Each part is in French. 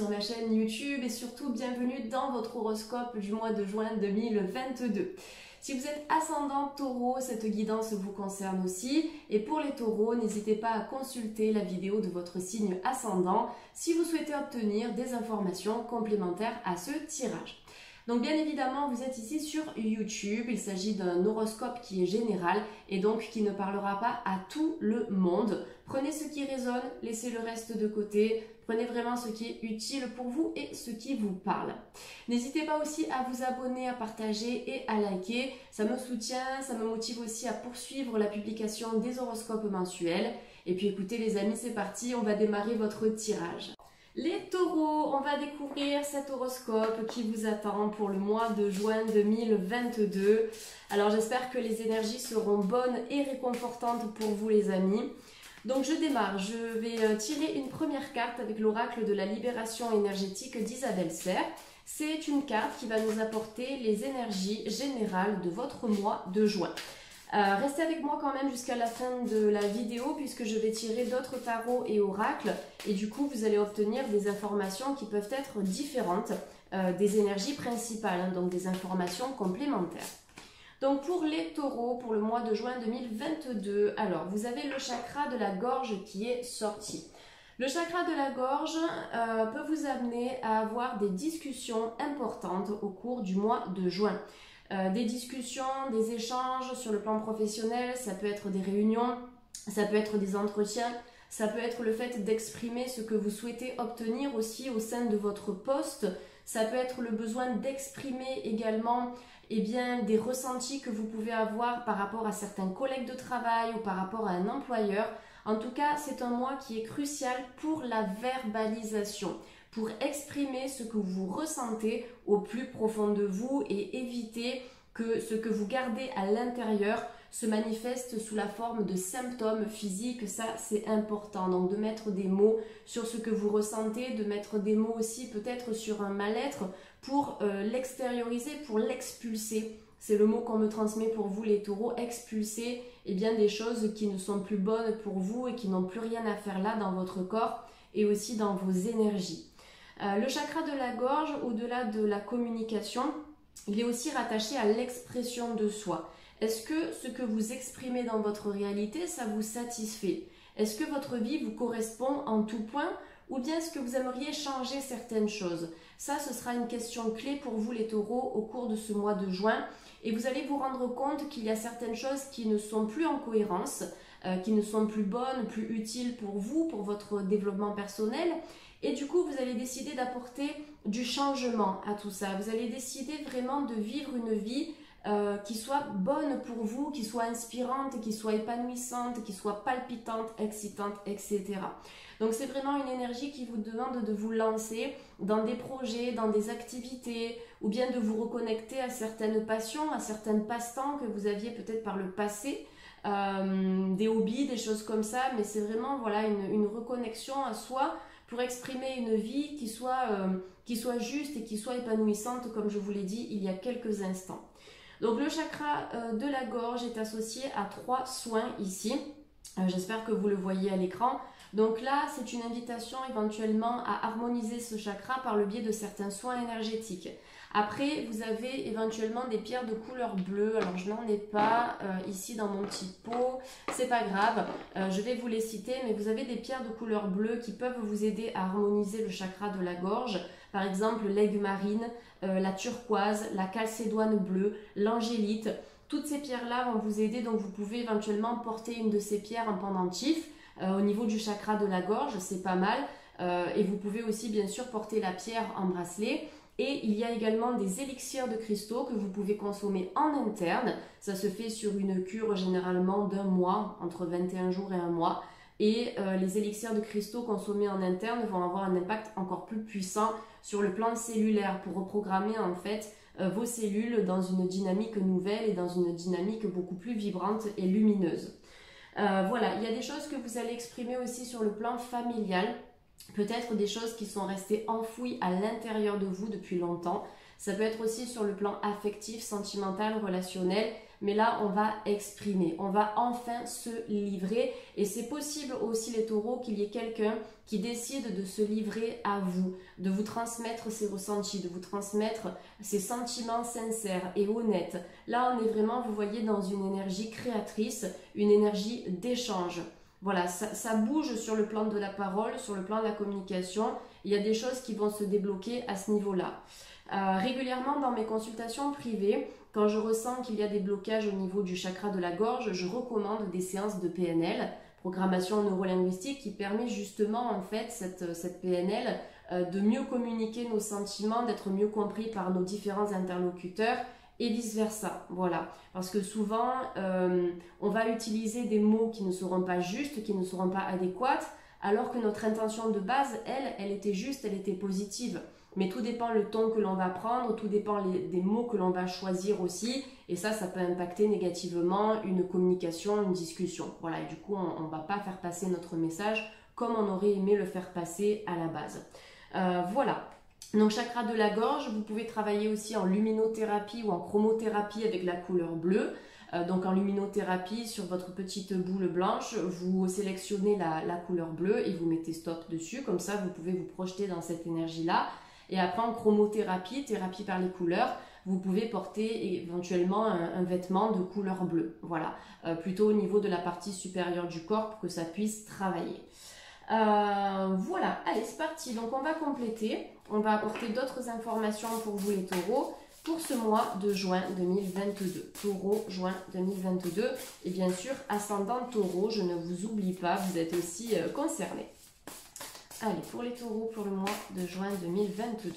sur ma chaîne YouTube et surtout bienvenue dans votre horoscope du mois de juin 2022. Si vous êtes ascendant taureau, cette guidance vous concerne aussi. Et pour les taureaux, n'hésitez pas à consulter la vidéo de votre signe ascendant si vous souhaitez obtenir des informations complémentaires à ce tirage. Donc bien évidemment, vous êtes ici sur YouTube, il s'agit d'un horoscope qui est général et donc qui ne parlera pas à tout le monde. Prenez ce qui résonne, laissez le reste de côté, prenez vraiment ce qui est utile pour vous et ce qui vous parle. N'hésitez pas aussi à vous abonner, à partager et à liker, ça me soutient, ça me motive aussi à poursuivre la publication des horoscopes mensuels. Et puis écoutez les amis, c'est parti, on va démarrer votre tirage. Les taureaux, on va découvrir cet horoscope qui vous attend pour le mois de juin 2022. Alors j'espère que les énergies seront bonnes et réconfortantes pour vous les amis. Donc je démarre, je vais tirer une première carte avec l'oracle de la libération énergétique d'Isabelle Serre. C'est une carte qui va nous apporter les énergies générales de votre mois de juin. Restez avec moi quand même jusqu'à la fin de la vidéo puisque je vais tirer d'autres tarots et oracles et du coup vous allez obtenir des informations qui peuvent être différentes des énergies principales, donc des informations complémentaires. Donc pour les taureaux, pour le mois de juin 2022, alors vous avez le chakra de la gorge qui est sorti. Le chakra de la gorge peut vous amener à avoir des discussions importantes au cours du mois de juin. Des discussions, des échanges sur le plan professionnel, ça peut être des réunions, ça peut être des entretiens, ça peut être le fait d'exprimer ce que vous souhaitez obtenir aussi au sein de votre poste, ça peut être le besoin d'exprimer également des ressentis que vous pouvez avoir par rapport à certains collègues de travail ou par rapport à un employeur. En tout cas, c'est un mois qui est crucial pour la verbalisation, pour exprimer ce que vous ressentez au plus profond de vous et éviter que ce que vous gardez à l'intérieur se manifeste sous la forme de symptômes physiques. Ça, c'est important. Donc, de mettre des mots sur ce que vous ressentez, de mettre des mots aussi peut-être sur un mal-être pour l'extérioriser, pour l'expulser. C'est le mot qu'on me transmet pour vous les taureaux, expulser des choses qui ne sont plus bonnes pour vous et qui n'ont plus rien à faire là dans votre corps et aussi dans vos énergies. Le chakra de la gorge, au-delà de la communication, il est aussi rattaché à l'expression de soi. Est-ce que ce que vous exprimez dans votre réalité, ça vous satisfait? Est-ce que votre vie vous correspond en tout point? Ou bien est-ce que vous aimeriez changer certaines choses? Ça, ce sera une question clé pour vous les taureaux au cours de ce mois de juin. Et vous allez vous rendre compte qu'il y a certaines choses qui ne sont plus en cohérence, qui ne sont plus bonnes, plus utiles pour vous, pour votre développement personnel. Et du coup, vous allez décider d'apporter du changement à tout ça. Vous allez décider vraiment de vivre une vie qui soit bonne pour vous, qui soit inspirante, qui soit épanouissante, qui soit palpitante, excitante, etc. Donc c'est vraiment une énergie qui vous demande de vous lancer dans des projets, dans des activités, ou bien de vous reconnecter à certaines passions, à certains passe-temps que vous aviez peut-être par le passé, des hobbies, des choses comme ça, mais c'est vraiment voilà, une reconnexion à soi pour exprimer une vie qui soit juste et qui soit épanouissante, comme je vous l'ai dit il y a quelques instants. Donc le chakra de la gorge est associé à 3 soins ici. J'espère que vous le voyez à l'écran. Donc là, c'est une invitation éventuellement à harmoniser ce chakra par le biais de certains soins énergétiques. Après, vous avez éventuellement des pierres de couleur bleue. Alors, je n'en ai pas ici dans mon petit pot. C'est pas grave, je vais vous les citer. Mais vous avez des pierres de couleur bleue qui peuvent vous aider à harmoniser le chakra de la gorge. Par exemple, l'aigue marine, la turquoise, la calcédoine bleue, l'angélite. Toutes ces pierres-là vont vous aider. Donc, vous pouvez éventuellement porter une de ces pierres en pendentif. Au niveau du chakra de la gorge, c'est pas mal. Et vous pouvez aussi, bien sûr, porter la pierre en bracelet. Et il y a également des élixirs de cristaux que vous pouvez consommer en interne. Ça se fait sur une cure généralement d'un mois, entre 21 jours et un mois. Et les élixirs de cristaux consommés en interne vont avoir un impact encore plus puissant sur le plan cellulaire pour reprogrammer en fait vos cellules dans une dynamique nouvelle et dans une dynamique beaucoup plus vibrante et lumineuse. Voilà, il y a des choses que vous allez exprimer aussi sur le plan familial. Peut-être des choses qui sont restées enfouies à l'intérieur de vous depuis longtemps. Ça peut être aussi sur le plan affectif, sentimental, relationnel, mais là on va exprimer, on va enfin se livrer et c'est possible aussi les taureaux qu'il y ait quelqu'un qui décide de se livrer à vous, de vous transmettre ses ressentis, de vous transmettre ses sentiments sincères et honnêtes. Là on est vraiment, vous voyez, dans une énergie créatrice, une énergie d'échange. Voilà, ça bouge sur le plan de la parole, sur le plan de la communication. Il y a des choses qui vont se débloquer à ce niveau-là. Régulièrement dans mes consultations privées, quand je ressens qu'il y a des blocages au niveau du chakra de la gorge, je recommande des séances de PNL, programmation neurolinguistique, qui permet justement en fait cette PNL de mieux communiquer nos sentiments, d'être mieux compris par nos différents interlocuteurs et vice versa. Voilà, parce que souvent on va utiliser des mots qui ne seront pas justes, qui ne seront pas adéquats, alors que notre intention de base, elle était juste, elle était positive. Mais tout dépend le ton que l'on va prendre, tout dépend des mots que l'on va choisir aussi. Et ça peut impacter négativement une communication, une discussion. Voilà, et du coup, on ne va pas faire passer notre message comme on aurait aimé le faire passer à la base. Voilà. Donc, chakra de la gorge, vous pouvez travailler aussi en luminothérapie ou en chromothérapie avec la couleur bleue. Donc en luminothérapie, sur votre petite boule blanche, vous sélectionnez la couleur bleue et vous mettez stop dessus. Comme ça, vous pouvez vous projeter dans cette énergie-là. Et après, en chromothérapie, thérapie par les couleurs, vous pouvez porter éventuellement un vêtement de couleur bleue. Voilà, plutôt au niveau de la partie supérieure du corps pour que ça puisse travailler. Voilà, allez, c'est parti. Donc, on va compléter. On va apporter d'autres informations pour vous les taureaux pour ce mois de juin 2022. Taureau, juin 2022. Et bien sûr, ascendant taureau, je ne vous oublie pas, vous êtes aussi concernés. Allez, pour les taureaux, pour le mois de juin 2022.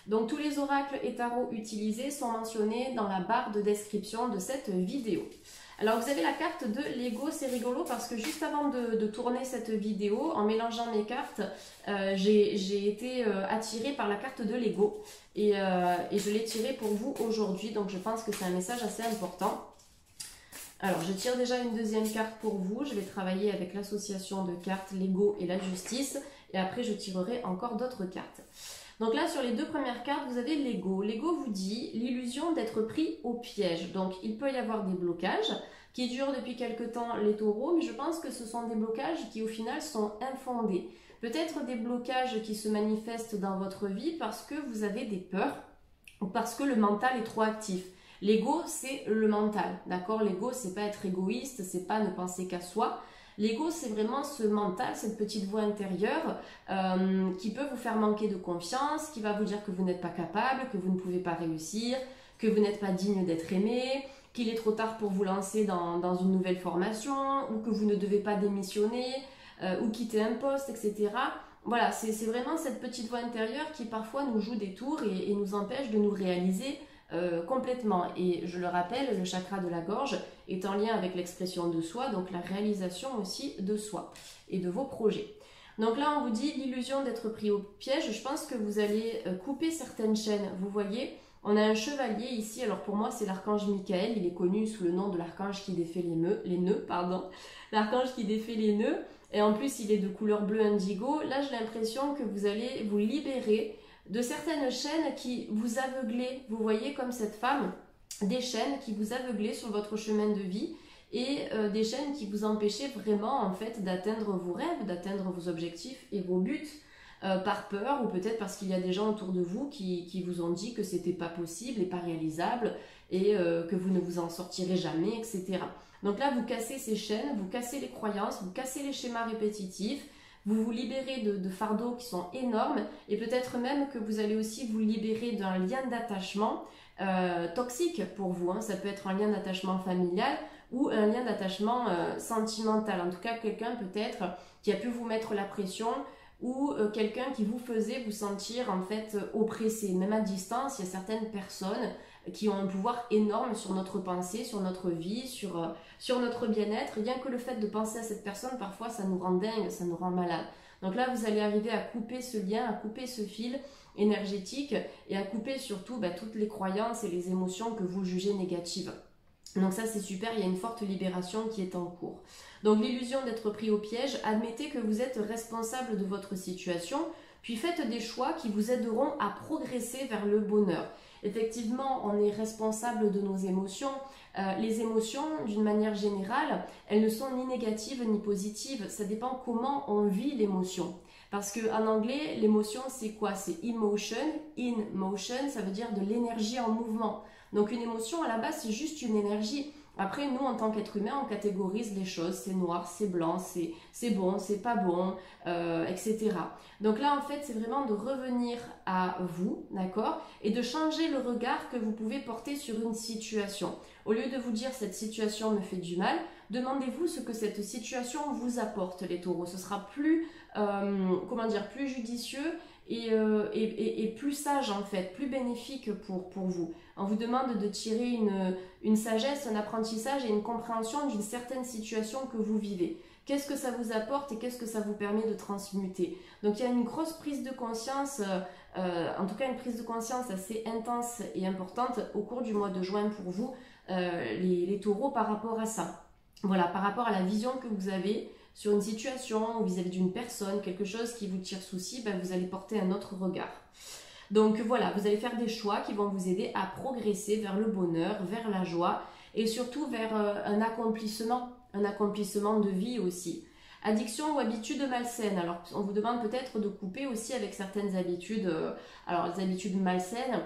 Donc, tous les oracles et tarots utilisés sont mentionnés dans la barre de description de cette vidéo. Alors, vous avez la carte de Lego, c'est rigolo parce que juste avant de tourner cette vidéo, en mélangeant mes cartes, j'ai été attirée par la carte de Lego et je l'ai tirée pour vous aujourd'hui. Donc, je pense que c'est un message assez important. Alors, je tire déjà une deuxième carte pour vous. Je vais travailler avec l'association de cartes Lego et la justice. Et après, je tirerai encore d'autres cartes. Donc là, sur les deux premières cartes, vous avez Lego. Lego vous dit l'illusion d'être pris au piège. Donc, il peut y avoir des blocages qui durent depuis quelque temps les taureaux, mais je pense que ce sont des blocages qui, au final, sont infondés. Peut-être des blocages qui se manifestent dans votre vie parce que vous avez des peurs ou parce que le mental est trop actif. L'ego, c'est le mental, d'accord? L'ego, c'est pas être égoïste, c'est pas ne penser qu'à soi. L'ego, c'est vraiment ce mental, cette petite voix intérieure qui peut vous faire manquer de confiance, qui va vous dire que vous n'êtes pas capable, que vous ne pouvez pas réussir, que vous n'êtes pas digne d'être aimé, qu'il est trop tard pour vous lancer dans une nouvelle formation, ou que vous ne devez pas démissionner, ou quitter un poste, etc. Voilà, c'est vraiment cette petite voix intérieure qui parfois nous joue des tours et nous empêche de nous réaliser complètement. Et je le rappelle, le chakra de la gorge est en lien avec l'expression de soi, donc la réalisation aussi de soi et de vos projets. Donc là, on vous dit l'illusion d'être pris au piège. Je pense que vous allez couper certaines chaînes. Vous voyez, on a un chevalier ici. Alors pour moi, c'est l'archange Michael. Il est connu sous le nom de l'archange qui défait les nœuds. L'archange qui défait les nœuds. Et en plus, il est de couleur bleu indigo. Là, j'ai l'impression que vous allez vous libérer de certaines chaînes qui vous aveuglaient. Vous voyez, comme cette femme, des chaînes qui vous aveuglaient sur votre chemin de vie et des chaînes qui vous empêchaient vraiment en fait d'atteindre vos rêves, d'atteindre vos objectifs et vos buts par peur ou peut-être parce qu'il y a des gens autour de vous qui vous ont dit que c'était pas possible et pas réalisable et que vous ne vous en sortirez jamais, etc. Donc là, vous cassez ces chaînes, vous cassez les croyances, vous cassez les schémas répétitifs. Vous vous libérez de fardeaux qui sont énormes et peut-être même que vous allez aussi vous libérer d'un lien d'attachement toxique pour vous. Hein. Ça peut être un lien d'attachement familial ou un lien d'attachement sentimental. En tout cas, quelqu'un peut-être qui a pu vous mettre la pression ou quelqu'un qui vous faisait vous sentir en fait oppressé. Même à distance, il y a certaines personnes qui ont un pouvoir énorme sur notre pensée, sur notre vie, sur notre bien-être. Rien que le fait de penser à cette personne, parfois, ça nous rend dingue, ça nous rend malade. Donc là, vous allez arriver à couper ce lien, à couper ce fil énergétique et à couper surtout toutes les croyances et les émotions que vous jugez négatives. Donc ça, c'est super, il y a une forte libération qui est en cours. Donc l'illusion d'être pris au piège, admettez que vous êtes responsable de votre situation, puis faites des choix qui vous aideront à progresser vers le bonheur. Effectivement, on est responsable de nos émotions. Les émotions, d'une manière générale, elles ne sont ni négatives ni positives. Ça dépend comment on vit l'émotion. Parce qu'en anglais, l'émotion, c'est quoi? C'est emotion. In motion, ça veut dire de l'énergie en mouvement. Donc une émotion, à la base, c'est juste une énergie. Après, nous, en tant qu'être humain, on catégorise les choses. C'est noir, c'est blanc, c'est bon, c'est pas bon, etc. Donc là, en fait, c'est vraiment de revenir à vous, d'accord? Et de changer le regard que vous pouvez porter sur une situation. Au lieu de vous dire « cette situation me fait du mal », demandez-vous ce que cette situation vous apporte, les taureaux. Ce sera plus, plus judicieux et plus sage, en fait, plus bénéfique pour vous. On vous demande de tirer une sagesse, un apprentissage et une compréhension d'une certaine situation que vous vivez. Qu'est-ce que ça vous apporte et qu'est-ce que ça vous permet de transmuter? Donc il y a une grosse prise de conscience, en tout cas une prise de conscience assez intense et importante au cours du mois de juin pour vous, les taureaux, par rapport à ça. Voilà, par rapport à la vision que vous avez sur une situation ou vis-à-vis d'une personne, quelque chose qui vous tire souci, ben vous allez porter un autre regard. Donc voilà, vous allez faire des choix qui vont vous aider à progresser vers le bonheur, vers la joie et surtout vers un accomplissement de vie aussi. Addiction ou habitudes malsaines. Alors on vous demande peut-être de couper aussi avec certaines habitudes. Alors les habitudes malsaines,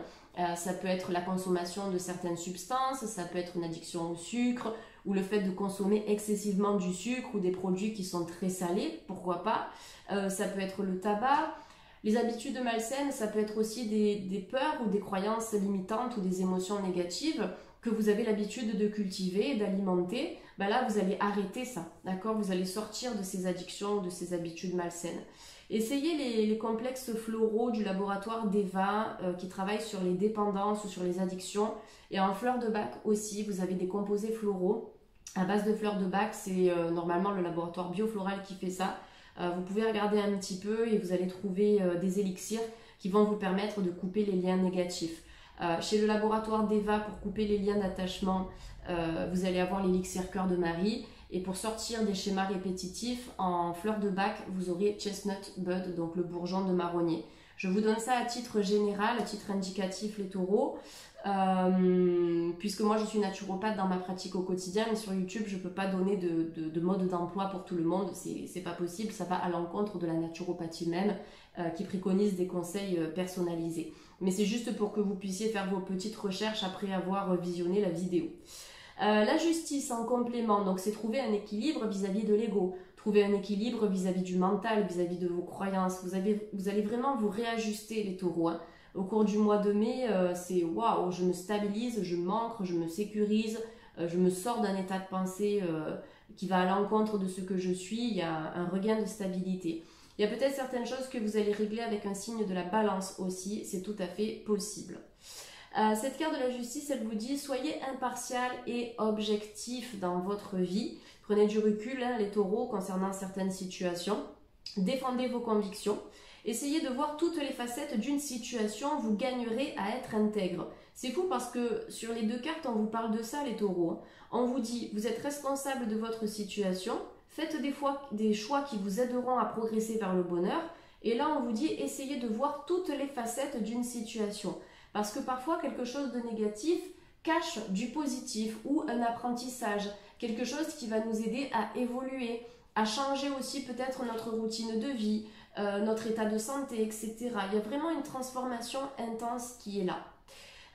ça peut être la consommation de certaines substances, ça peut être une addiction au sucre ou le fait de consommer excessivement du sucre ou des produits qui sont très salés, pourquoi pas. Ça peut être le tabac. Les habitudes malsaines, ça peut être aussi des peurs ou des croyances limitantes ou des émotions négatives que vous avez l'habitude de cultiver et d'alimenter. Ben là, vous allez arrêter ça, d'accord? Vous allez sortir de ces addictions ou de ces habitudes malsaines. Essayez les complexes floraux du laboratoire d'Eva qui travaillent sur les dépendances ou sur les addictions. Et en fleurs de bac aussi, vous avez des composés floraux à base de fleurs de bac. C'est normalement le laboratoire Biofloral qui fait ça. Vous pouvez regarder un petit peu et vous allez trouver des élixirs qui vont vous permettre de couper les liens négatifs. Chez le laboratoire d'Eva, pour couper les liens d'attachement, vous allez avoir l'élixir cœur de Marie. Et pour sortir des schémas répétitifs, en fleurs de bac, vous aurez Chestnut Bud, donc le bourgeon de marronnier. Je vous donne ça à titre général, à titre indicatif, les taureaux. Puisque moi je suis naturopathe dans ma pratique au quotidien, mais sur YouTube je ne peux pas donner de mode d'emploi pour tout le monde, c'est pas possible, ça va à l'encontre de la naturopathie même qui préconise des conseils personnalisés. Mais c'est juste pour que vous puissiez faire vos petites recherches après avoir visionné la vidéo. La justice en complément, donc c'est trouver un équilibre vis-à-vis de l'ego, trouver un équilibre vis-à-vis du mental, vis-à-vis de vos croyances. Vous allez vraiment vous réajuster, les taureaux, hein. Au cours du mois de mai, c'est waouh, je me stabilise, je m'ancre, je me sécurise, je me sors d'un état de pensée qui va à l'encontre de ce que je suis. Il y a un regain de stabilité. Il y a peut-être certaines choses que vous allez régler avec un signe de la balance aussi, c'est tout à fait possible. Cette carte de la justice, elle vous dit soyez impartial et objectif dans votre vie. Prenez du recul, hein, les taureaux, concernant certaines situations. Défendez vos convictions. Essayez de voir toutes les facettes d'une situation, vous gagnerez à être intègre. C'est fou parce que sur les deux cartes, on vous parle de ça, les taureaux. On vous dit, vous êtes responsable de votre situation, faites des choix qui vous aideront à progresser vers le bonheur. Et là, on vous dit, essayez de voir toutes les facettes d'une situation. Parce que parfois, quelque chose de négatif cache du positif ou un apprentissage, quelque chose qui va nous aider à évoluer, à changer aussi peut-être notre routine de vie, notre état de santé, etc. Il y a vraiment une transformation intense qui est là.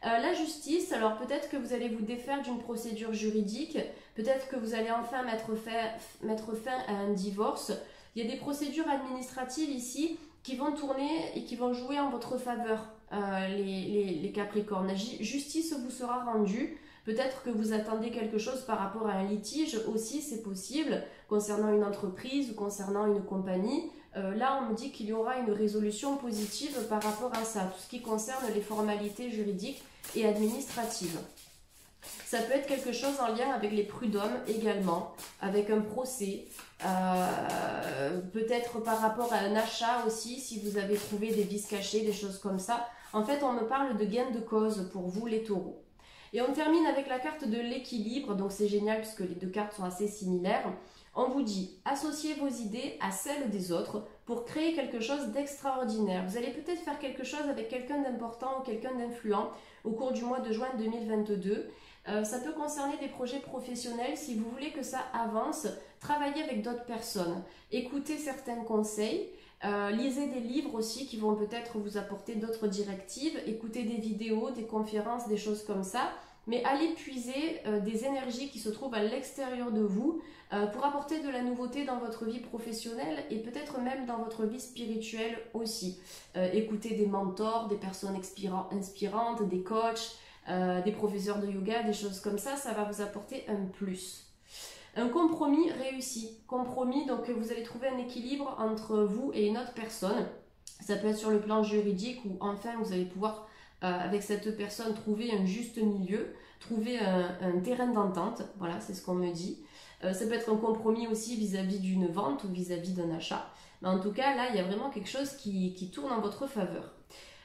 La justice, alors peut-être que vous allez vous défaire d'une procédure juridique, peut-être que vous allez enfin mettre fin à un divorce. Il y a des procédures administratives ici qui vont tourner et qui vont jouer en votre faveur, les Capricornes. La justice vous sera rendue. Peut-être que vous attendez quelque chose par rapport à un litige aussi, c'est possible, concernant une entreprise ou concernant une compagnie. Là, on me dit qu'il y aura une résolution positive par rapport à ça, tout ce qui concerne les formalités juridiques et administratives. Ça peut être quelque chose en lien avec les prud'hommes également, avec un procès, peut-être par rapport à un achat aussi, si vous avez trouvé des vices cachés, des choses comme ça. En fait, on me parle de gain de cause pour vous, les taureaux. Et on termine avec la carte de l'équilibre, donc c'est génial puisque les deux cartes sont assez similaires. On vous dit, associez vos idées à celles des autres pour créer quelque chose d'extraordinaire. Vous allez peut-être faire quelque chose avec quelqu'un d'important ou quelqu'un d'influent au cours du mois de juin 2022. Ça peut concerner des projets professionnels. Si vous voulez que ça avance, travaillez avec d'autres personnes. Écoutez certains conseils. Lisez des livres aussi qui vont peut-être vous apporter d'autres directives. Écoutez des vidéos, des conférences, des choses comme ça. Mais allez puiser des énergies qui se trouvent à l'extérieur de vous pour apporter de la nouveauté dans votre vie professionnelle et peut-être même dans votre vie spirituelle aussi. Écoutez des mentors, des personnes inspirantes, des coachs, des professeurs de yoga, des choses comme ça, ça va vous apporter un plus. Un compromis réussi. Compromis, donc vous allez trouver un équilibre entre vous et une autre personne. Ça peut être sur le plan juridique ou enfin vous allez pouvoir avec cette personne trouver un juste milieu, trouver un terrain d'entente, voilà, c'est ce qu'on me dit. Ça peut être un compromis aussi vis-à-vis d'une vente ou vis-à-vis d'un achat. Mais en tout cas, là, il y a vraiment quelque chose qui tourne en votre faveur.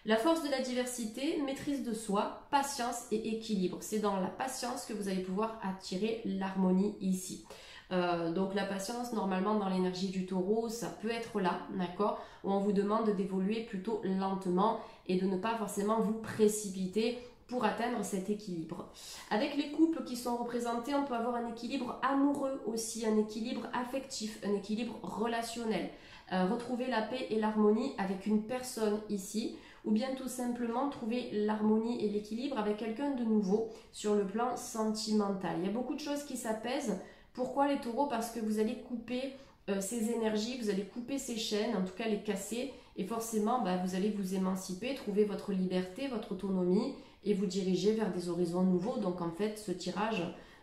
La force de la diversité, maîtrise de soi, patience et équilibre. C'est dans la patience que vous allez pouvoir attirer l'harmonie ici. Donc la patience, normalement dans l'énergie du taureau, ça peut être là, d'accord, où on vous demande d'évoluer plutôt lentement et de ne pas forcément vous précipiter pour atteindre cet équilibre. Avec les couples qui sont représentés, on peut avoir un équilibre amoureux aussi, un équilibre affectif, un équilibre relationnel. Retrouver la paix et l'harmonie avec une personne ici, ou bien tout simplement trouver l'harmonie et l'équilibre avec quelqu'un de nouveau sur le plan sentimental. Il y a beaucoup de choses qui s'apaisent. Pourquoi les taureaux? Parce que vous allez couper ces énergies, vous allez couper ces chaînes, en tout cas les casser, et forcément vous allez vous émanciper, trouver votre liberté, votre autonomie, et vous diriger vers des horizons nouveaux. Donc en fait, ce tirage,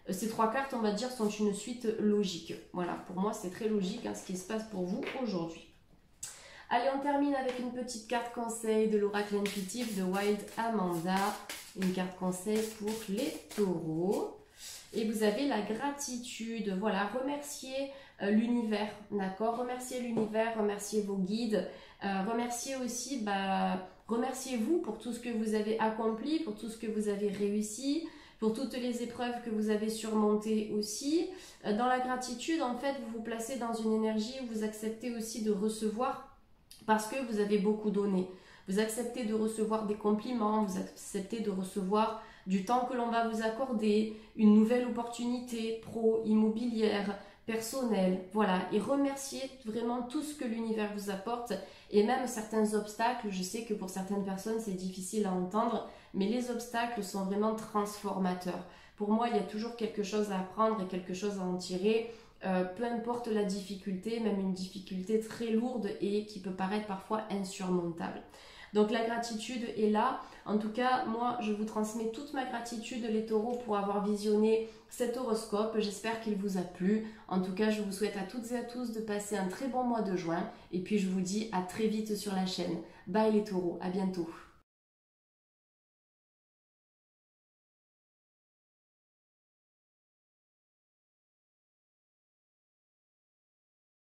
ces trois cartes, on va dire, sont une suite logique. Voilà, pour moi c'est très logique ce qui se passe pour vous aujourd'hui. Allez, on termine avec une petite carte conseil de l'oracle intuitif de Wild Amanda. Une carte conseil pour les taureaux. Et vous avez la gratitude. Voilà, remerciez l'univers, d'accord? Remerciez l'univers, remerciez vos guides. Remerciez aussi, remerciez-vous pour tout ce que vous avez accompli, pour tout ce que vous avez réussi, pour toutes les épreuves que vous avez surmontées aussi. Dans la gratitude, en fait, vous vous placez dans une énergie où vous acceptez aussi de recevoir parce que vous avez beaucoup donné. Vous acceptez de recevoir des compliments, vous acceptez de recevoir du temps que l'on va vous accorder, une nouvelle opportunité pro, immobilière, personnelle, voilà. Et remerciez vraiment tout ce que l'univers vous apporte et même certains obstacles. Je sais que pour certaines personnes, c'est difficile à entendre, mais les obstacles sont vraiment transformateurs. Pour moi, il y a toujours quelque chose à apprendre et quelque chose à en tirer. Peu importe la difficulté, même une difficulté très lourde et qui peut paraître parfois insurmontable. Donc la gratitude est là. En tout cas, moi, je vous transmets toute ma gratitude, les taureaux, pour avoir visionné cet horoscope. J'espère qu'il vous a plu. En tout cas, je vous souhaite à toutes et à tous de passer un très bon mois de juin. Et puis, je vous dis à très vite sur la chaîne. Bye les taureaux, à bientôt.